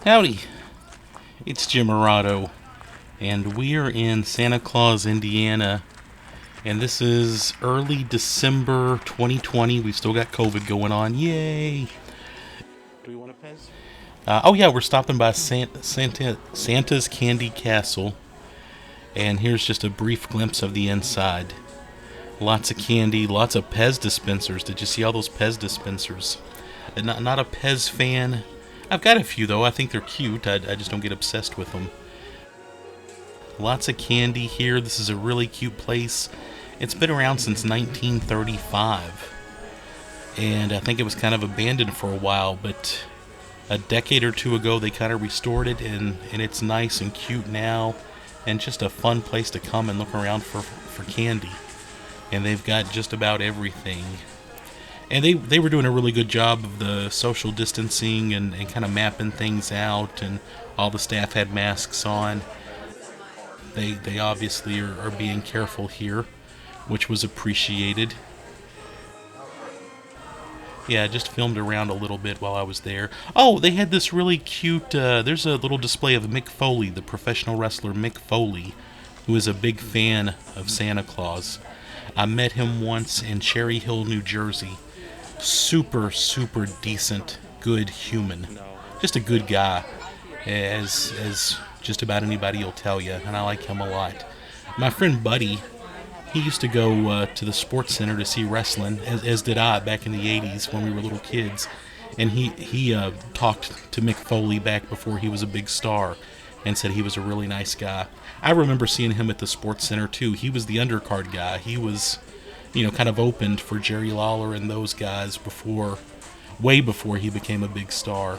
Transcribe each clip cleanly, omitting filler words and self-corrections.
Howdy, it's Jim Arado, and we're in Santa Claus, Indiana, and this is early December 2020. We've still got COVID going on. Yay! Do we want to Pez? Oh yeah, we're stopping by Santa's Candy Castle, and here's just a brief glimpse of the inside. Lots of candy, lots of Pez dispensers. Did you see all those Pez dispensers? Not a Pez fan. I've got a few though. I think they're cute. I just don't get obsessed with them. Lots of candy here. This is a really cute place. It's been around since 1935, and I think it was kind of abandoned for a while, but a decade or two ago they kind of restored it, and it's nice and cute now, and just a fun place to come and look around for candy. And they've got just about everything. And they were doing a really good job of the social distancing and kind of mapping things out, and all the staff had masks on. They obviously are being careful here, which was appreciated. Yeah, I just filmed around a little bit while I was there. Oh, they had this really cute, there's a little display of Mick Foley, the professional wrestler Mick Foley, who is a big fan of Santa Claus. I met him once in Cherry Hill, New Jersey. Super, super decent, good human. Just a good guy, as just about anybody will tell you, and I like him a lot. My friend Buddy, he used to go to the sports center to see wrestling, as did I back in the 80s when we were little kids. And he talked to Mick Foley back before he was a big star and said he was a really nice guy. I remember seeing him at the sports center too. He was the undercard guy. He was, kind of opened for Jerry Lawler and those guys way before he became a big star.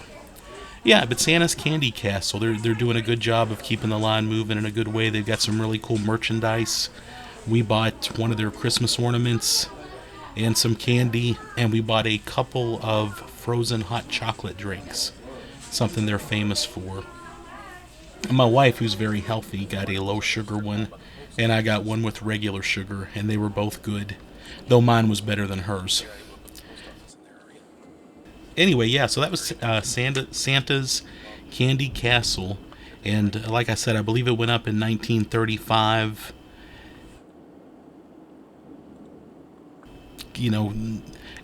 Yeah, but Santa's Candy Castle, they're doing a good job of keeping the line moving in a good way. They've got some really cool merchandise. We bought one of their Christmas ornaments and some candy, and we bought a couple of frozen hot chocolate drinks, something they're famous for. And my wife, who's very healthy, got a low sugar one, and I got one with regular sugar, and they were both good, though mine was better than hers. Anyway, yeah, so that was Santa's Candy Castle, and like I said, I believe it went up in 1935.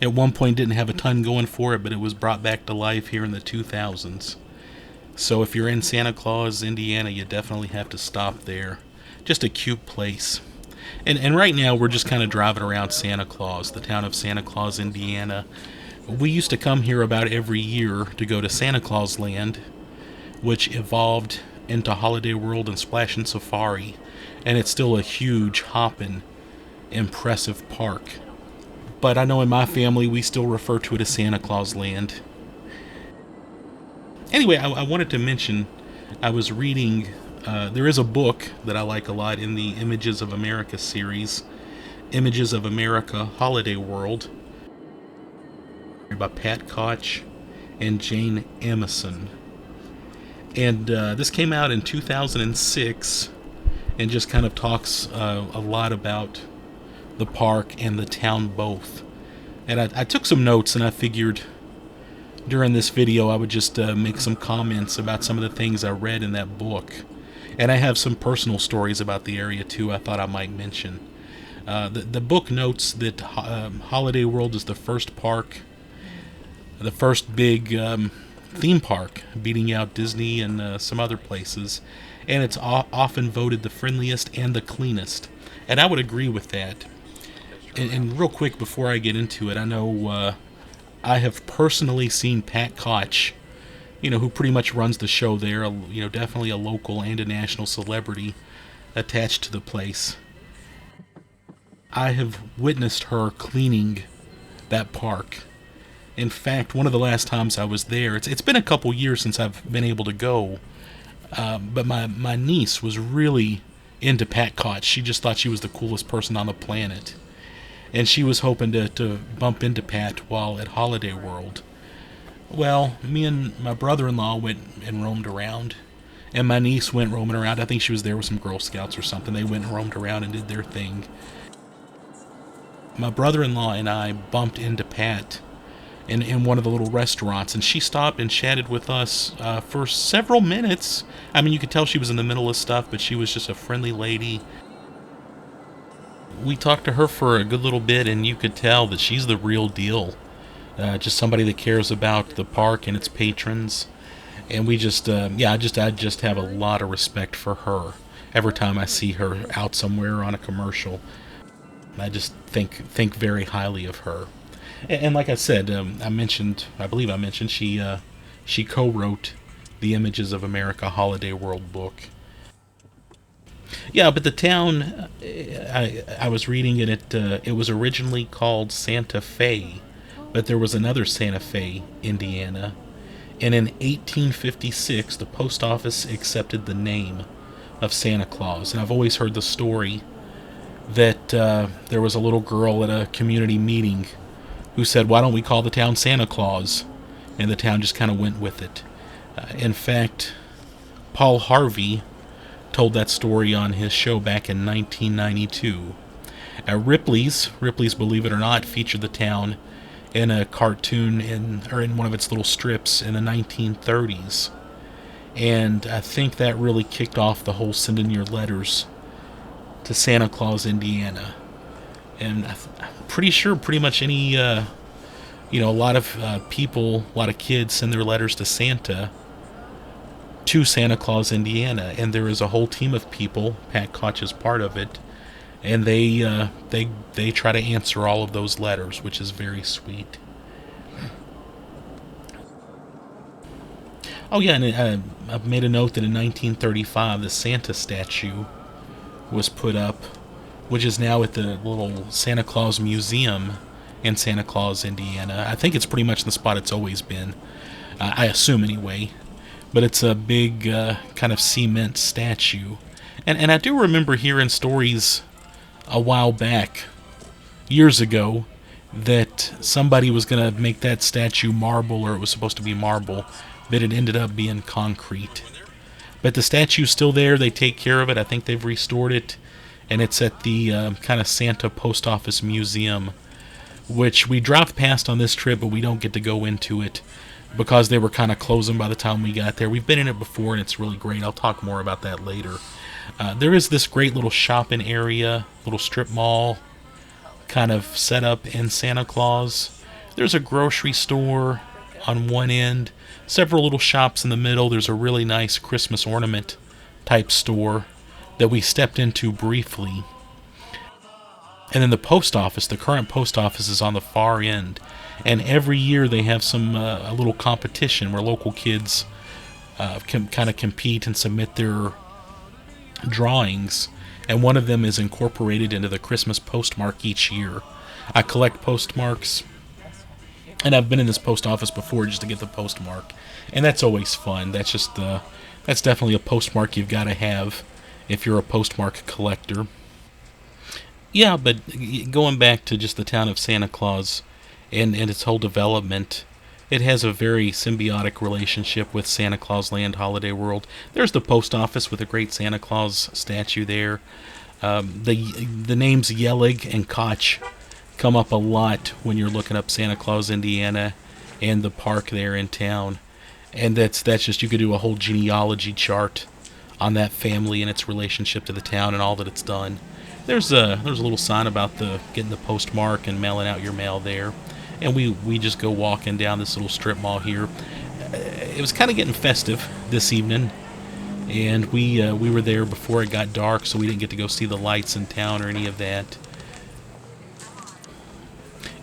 At one point didn't have a ton going for it, but it was brought back to life here in the 2000s. So if you're in Santa Claus, Indiana, you definitely have to stop there. Just a cute place. And right now we're just kind of driving around Santa Claus, the town of Santa Claus, Indiana. We used to come here about every year to go to Santa Claus Land, which evolved into Holiday World and Splash and Safari, and it's still a huge, hopping, impressive park. But I know in my family we still refer to it as Santa Claus Land. Anyway, I wanted to mention, I was reading, there is a book that I like a lot in the Images of America series, Images of America Holiday World, by Pat Koch and Jane Amison. And this came out in 2006 and just kind of talks a lot about the park and the town both. And I took some notes, and I figured during this video I would just make some comments about some of the things I read in that book. And I have some personal stories about the area too I thought I might mention. The book notes that Holiday World is the first big theme park, beating out Disney and some other places, and it's often voted the friendliest and the cleanest. And I would agree with that. And real quick before I get into it, I know I have personally seen Pat Koch, who pretty much runs the show there, definitely a local and a national celebrity attached to the place. I have witnessed her cleaning that park. In fact, one of the last times I was there, it's been a couple years since I've been able to go, but my niece was really into Pat Koch. She just thought she was the coolest person on the planet. And she was hoping to bump into Pat while at Holiday World. Well, me and my brother-in-law went and roamed around, and my niece went roaming around. I think she was there with some Girl Scouts or something. They went and roamed around and did their thing. My brother-in-law and I bumped into Pat in one of the little restaurants, and she stopped and chatted with us for several minutes. I mean, you could tell she was in the middle of stuff, but she was just a friendly lady. We talked to her for a good little bit, and you could tell that she's the real deal. Just somebody that cares about the park and its patrons. And we just, I just have a lot of respect for her. Every time I see her out somewhere on a commercial, I just think very highly of her. And like I said, I believe I mentioned she co-wrote the Images of America Holiday World book. Yeah, but the town, I was reading it. It was originally called Santa Fe, but there was another Santa Fe, Indiana. And in 1856, the post office accepted the name of Santa Claus. And I've always heard the story that there was a little girl at a community meeting who said, "Why don't we call the town Santa Claus?" And the town just kind of went with it. In fact, Paul Harvey told that story on his show back in 1992. Ripley's, Believe It or Not, featured the town in a cartoon in one of its little strips in the 1930s. And I think that really kicked off the whole sending your letters to Santa Claus, Indiana. And I'm pretty sure pretty much any, a lot of people, a lot of kids send their letters to Santa, to Santa Claus, Indiana. And there is a whole team of people, Pat Koch is part of it, and they try to answer all of those letters, which is very sweet. Oh yeah, and I've made a note that in 1935 the Santa statue was put up, which is now at the little Santa Claus Museum in Santa Claus, Indiana. I think it's pretty much the spot it's always been. I assume anyway. But it's a big kind of cement statue. And I do remember hearing stories a while back, years ago, that somebody was going to make that statue marble, or it was supposed to be marble, but it ended up being concrete. But the statue's still there. They take care of it. I think they've restored it. And it's at the kind of Santa Post Office Museum, which we dropped past on this trip, but we don't get to go into it because they were kind of closing by the time we got there. We've been in it before, and it's really great. I'll talk more about that later. There is this great little shopping area, little strip mall, kind of set up in Santa Claus. There's a grocery store on one end, several little shops in the middle. There's a really nice Christmas ornament type store that we stepped into briefly. And then the post office, the current post office, is on the far end. And every year they have a little competition where local kids can kind of compete and submit their drawings. And one of them is incorporated into the Christmas postmark each year. I collect postmarks, and I've been in this post office before just to get the postmark. And that's always fun. That's definitely a postmark you've got to have if you're a postmark collector. Yeah, but going back to just the town of Santa Claus and its whole development, it has a very symbiotic relationship with Santa Claus Land Holiday World. There's the post office with a great Santa Claus statue there. The names Yelig and Koch come up a lot when you're looking up Santa Claus, Indiana, and the park there in town. And that's just, you could do a whole genealogy chart on that family and its relationship to the town and all that it's done. There's a little sign about getting the postmark and mailing out your mail there. And we just go walking down this little strip mall here. It was kind of getting festive this evening, and we were there before it got dark, so we didn't get to go see the lights in town or any of that.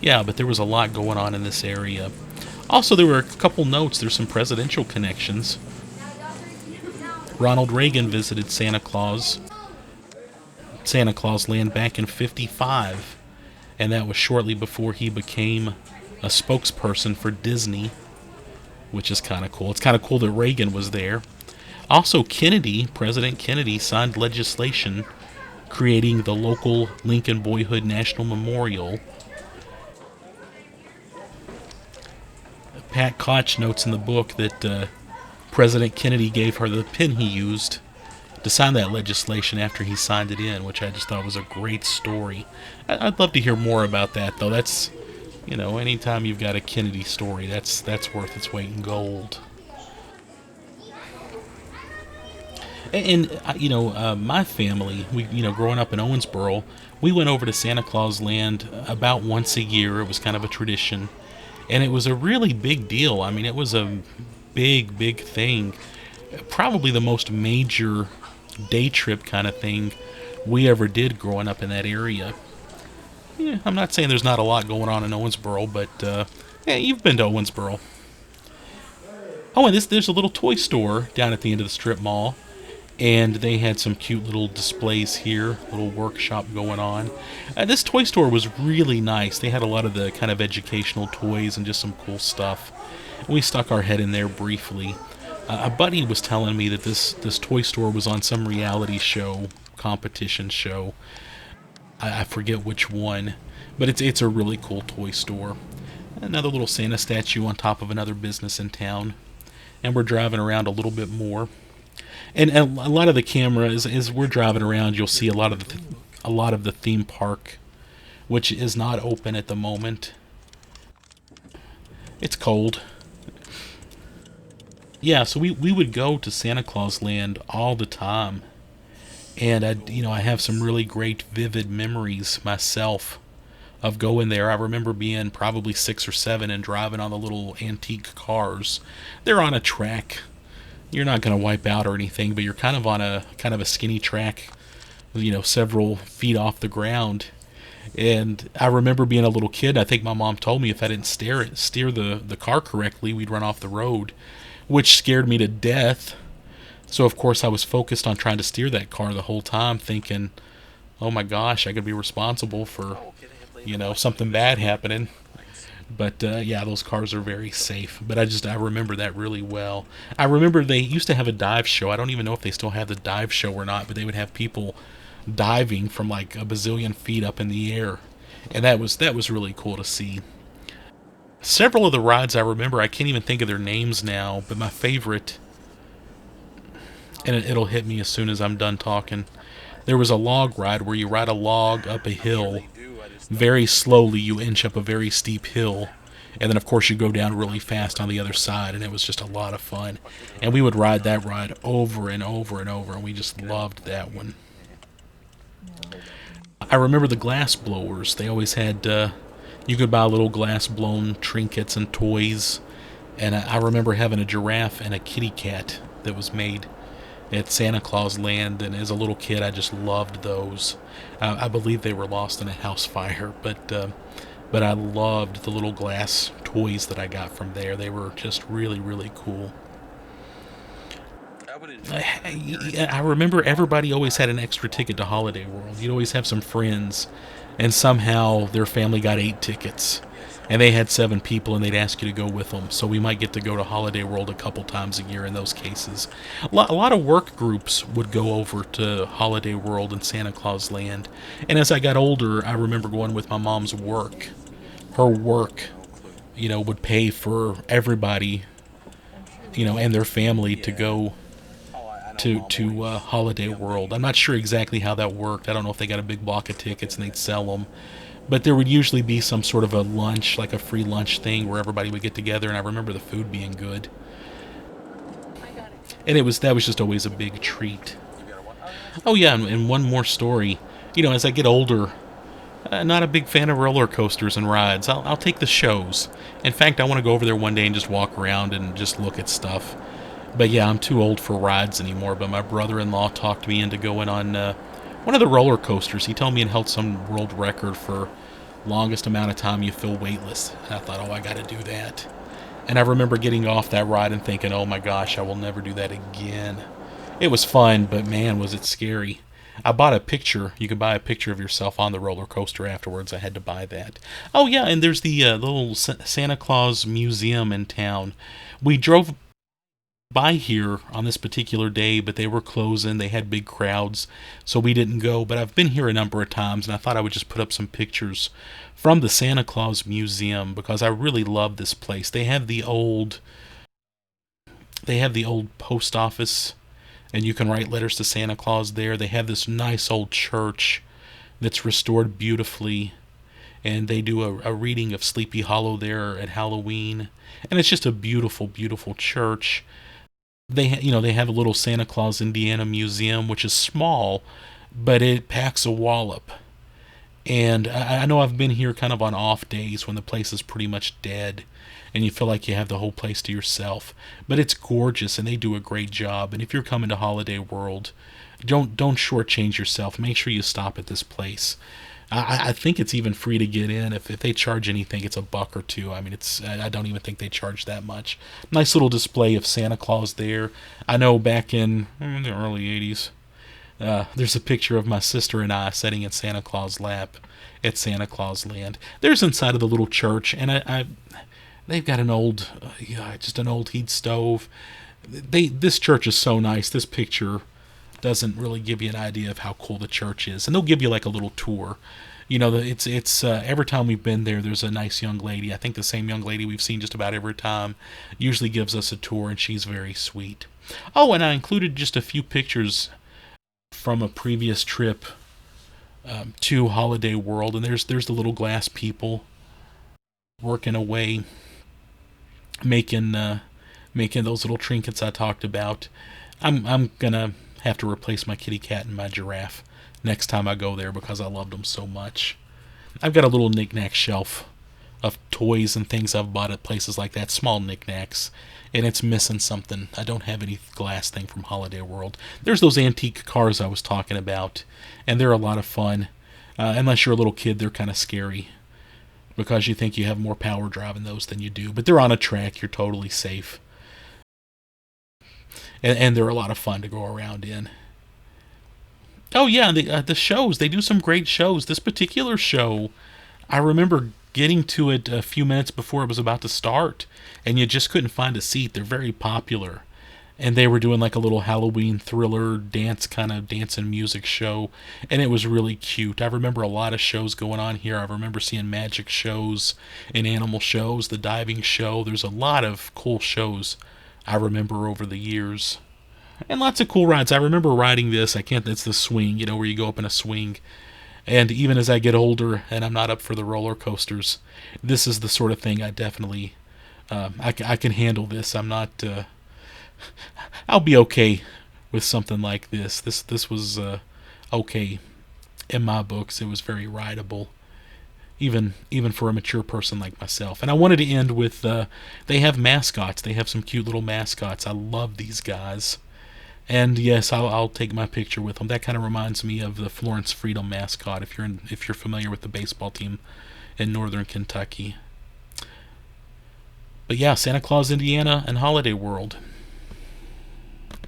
Yeah, but there was a lot going on in this area. Also, there were a couple notes. There's some presidential connections. Ronald Reagan visited Santa Claus Land back in '55, and that was shortly before he became a spokesperson for Disney, which is kind of cool. It's kind of cool that Reagan was there. Also, President Kennedy signed legislation creating the local Lincoln Boyhood National Memorial. Pat Koch notes in the book that President Kennedy gave her the pen he used to sign that legislation after he signed it in, which I just thought was a great story. I'd love to hear more about that, though. That's Anytime you've got a Kennedy story, that's worth its weight in gold. And my family, growing up in Owensboro, we went over to Santa Claus Land about once a year. It was kind of a tradition, and it was a really big deal. I mean, it was a big, big thing. Probably the most major day trip kind of thing we ever did growing up in that area. Yeah, I'm not saying there's not a lot going on in Owensboro, but yeah, you've been to Owensboro. Oh, and there's a little toy store down at the end of the strip mall, and they had some cute little displays here, little workshop going on. This toy store was really nice. They had a lot of the kind of educational toys and just some cool stuff. We stuck our head in there briefly. A buddy was telling me that this toy store was on some reality show, competition show. I forget which one, but it's a really cool toy store. Another little Santa statue on top of another business in town, and we're driving around a little bit more. And a lot of the camera as we're driving around, you'll see a lot of the theme park, which is not open at the moment. It's cold. Yeah, so we would go to Santa Claus Land all the time, and I have some really great vivid memories myself of going there. I remember being probably 6 or 7 and driving on the little antique cars. They're on a track. You're not going to wipe out or anything, but you're kind of a skinny track, several feet off the ground. And I remember being a little kid. I think my mom told me if I didn't steer the car correctly, we'd run off the road, which scared me to death. So of course I was focused on trying to steer that car the whole time, thinking, "Oh my gosh, I could be responsible for, something bad happening." But yeah, those cars are very safe. But I remember that really well. I remember they used to have a dive show. I don't even know if they still have the dive show or not, but they would have people diving from like a bazillion feet up in the air, and that was really cool to see. Several of the rides I remember, I can't even think of their names now, but my favorite, and it'll hit me as soon as I'm done talking. There was a log ride where you ride a log up a hill very slowly. You inch up a very steep hill, and then of course you go down really fast on the other side, and it was just a lot of fun. And we would ride that ride over and over and over, and we just loved that one. I remember the glass blowers. They always had you could buy little glass blown trinkets and toys, and I remember having a giraffe and a kitty cat that was made at Santa Claus Land, and as a little kid I just loved those. I believe they were lost in a house fire, but I loved the little glass toys that I got from there. They were just really, really cool. I remember everybody always had an extra ticket to Holiday World. You'd always have some friends, and somehow their family got 8 tickets, and they had 7 people, and they'd ask you to go with them. So we might get to go to Holiday World a couple times a year in those cases. A lot of work groups would go over to Holiday World and Santa Claus Land, and as I got older, I remember going with my mom's work. Her work, would pay for everybody, and their family to go to Holiday World. I'm not sure exactly how that worked. I don't know if they got a big block of tickets and they'd sell them, but there would usually be some sort of a lunch, like a free lunch thing, where everybody would get together. And I remember the food being good, and that was just always a big treat. Oh yeah, and one more story. As I get older, not a big fan of roller coasters and rides. I'll take the shows. In fact, I want to go over there one day and just walk around and just look at stuff. But yeah, I'm too old for rides anymore. But my brother-in-law talked me into going on one of the roller coasters. He told me it held some world record for longest amount of time you feel weightless. And I thought, oh, I got to do that. And I remember getting off that ride and thinking, oh my gosh, I will never do that again. It was fun, but man, was it scary. I bought a picture. You could buy a picture of yourself on the roller coaster afterwards. I had to buy that. Oh yeah, and there's the little Santa Claus museum in town. We drove by here on this particular day, but they were closing. They had big crowds, so we didn't go. But I've been here a number of times, and I thought I would just put up some pictures from the Santa Claus Museum because I really love this place. They have the old post office, and you can write letters to Santa Claus there. They have this nice old church that's restored beautifully. and they do a reading of Sleepy Hollow there at Halloween, and it's just a beautiful, beautiful church. They have a little Santa Claus Indiana museum, which is small, but it packs a wallop. And I know I've been here kind of on off days when the place is pretty much dead and you feel like you have the whole place to yourself. But it's gorgeous and they do a great job. And if you're coming to Holiday World, don't shortchange yourself. Make sure you stop at this place. I think it's even free to get in. If they charge anything, it's $1 or $2. I mean, I don't even think they charge that much. Nice little display of Santa Claus there. I know back in the early 80s, there's a picture of my sister and I sitting in Santa Claus' lap at Santa Claus Land. There's inside of the little church, and they've got an old, just an old heat stove. This church is so nice. This picture doesn't really give you an idea of how cool the church is, and they'll give you like a little tour. It's every time we've been there, there's a nice young lady. I think the same young lady we've seen just about every time usually gives us a tour, and she's very sweet. Oh, and I included just a few pictures from a previous trip to Holiday World, and there's the little glass people working away, making those little trinkets I talked about. I'm gonna have to replace my kitty cat and my giraffe next time I go there because I loved them so much. I've got a little knick-knack shelf of toys and things I've bought at places like that, small knickknacks, and it's missing something. I don't have any glass thing from Holiday World. There's those antique cars I was talking about, and they're a lot of fun. Unless you're a little kid, they're kind of scary because you think you have more power driving those than you do, but they're on a track. You're totally safe. And they're a lot of fun to go around in. Oh yeah, the shows, they do some great shows. This particular show, I remember getting to it a few minutes before it was about to start, and you just couldn't find a seat. They're very popular. And they were doing like a little Halloween thriller dance and music show, and it was really cute. I remember a lot of shows going on here. I remember seeing magic shows and animal shows, the diving show. There's a lot of cool shows I remember over the years. And lots of cool rides. I remember riding this. It's the swing, where you go up in a swing. And even as I get older and I'm not up for the roller coasters, this is the sort of thing I definitely, I can handle this. I'll be okay with something like this. This was okay in my books. It was very rideable, even for a mature person like myself. And I wanted to end with they have mascots. They have some cute little mascots. I love these guys. And yes, I'll take my picture with them. That kind of reminds me of the Florence Freedom mascot. If you're familiar with the baseball team in northern Kentucky. But yeah, Santa Claus, Indiana, and Holiday World.